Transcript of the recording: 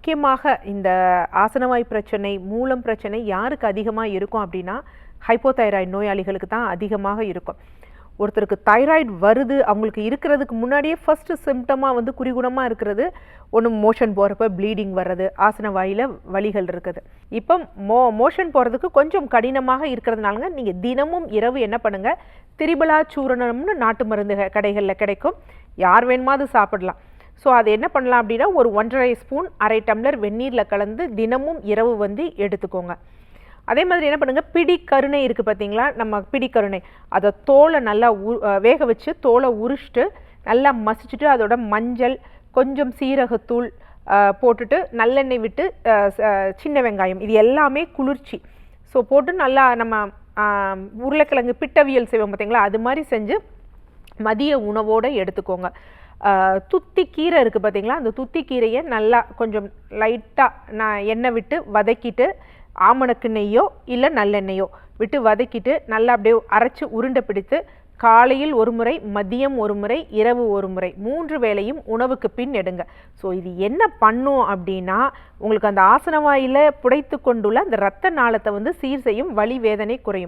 முக்கியமாக இந்த ஆசனவாய் பிரச்சனை, மூலம் பிரச்சனை யாருக்கு அதிகமாக இருக்கும் அப்படின்னா ஹைப்போதைராய்டு நோயாளிகளுக்கு தான் அதிகமாக இருக்கும். ஒருத்தருக்கு தைராய்டு வருது, அவங்களுக்கு இருக்கிறதுக்கு முன்னாடியே ஃபர்ஸ்ட் சிம்டமாக வந்து குறிகுணமாக இருக்கிறது ஒன்று மோஷன் போகிறப்ப ப்ளீடிங் வர்றது, ஆசன வாயில் வலிகள் இருக்குது. இப்போ மோஷன் போகிறதுக்கு கொஞ்சம் கடினமாக இருக்கிறதுனாலங்க நீங்கள் தினமும் இரவு என்ன பண்ணுங்கள், திரிபலா சூரணம்னு நாட்டு மருந்து கடைகளில் கிடைக்கும், யார் வேணுமாவது சாப்பிடலாம். ஸோ அது என்ன பண்ணலாம் அப்படின்னா ஒரு 1½ ஸ்பூன் 1/2 டம்ளர் வெந்நீரில் கலந்து தினமும் இரவு வந்து எடுத்துக்கோங்க. அதே மாதிரி என்ன பண்ணுங்கள், பிடிக்கருணை இருக்குது பார்த்தீங்களா, நம்ம பிடிக்கருணை அதை தோலை நல்லா வேக வச்சு தோலை உரிச்சிட்டு நல்லா மசிச்சுட்டு அதோட மஞ்சள் கொஞ்சம் சீரகத்தூள் போட்டுட்டு நல்லெண்ணெய் விட்டு சின்ன வெங்காயம் இது எல்லாமே குளிர்ச்சி ஸோ போட்டு நல்லா நம்ம உருளைக்கிழங்கு பிட்டவியல் செய்வோம் பார்த்தீங்களா, அது மாதிரி செஞ்சு மதிய உணவோடு எடுத்துக்கோங்க. துத்தி கீரை இருக்குது பார்த்தீங்களா, அந்த துத்தி கீரையை நல்லா கொஞ்சம் லைட்டாக எண்ணெய் விட்டு வதக்கிட்டு ஆமணக்கு நெய்யோ இல்லை நல்லெண்ணெய்யோ விட்டு வதக்கிட்டு நல்லா அப்படியே அரைச்சி உருண்டை பிடித்து காலையில் ஒரு முறை, மதியம் ஒரு முறை, இரவு ஒரு முறை 3 வேளையும் உணவுக்கு பின் எடுங்க. ஸோ இது என்ன பண்ணும் அப்படின்னா உங்களுக்கு அந்த ஆசனவாயில் புடைத்து கொண்டுள்ள அந்த இரத்த நாளத்தை வந்து சீர் செய்யும், வலி வேதனை குறையும்.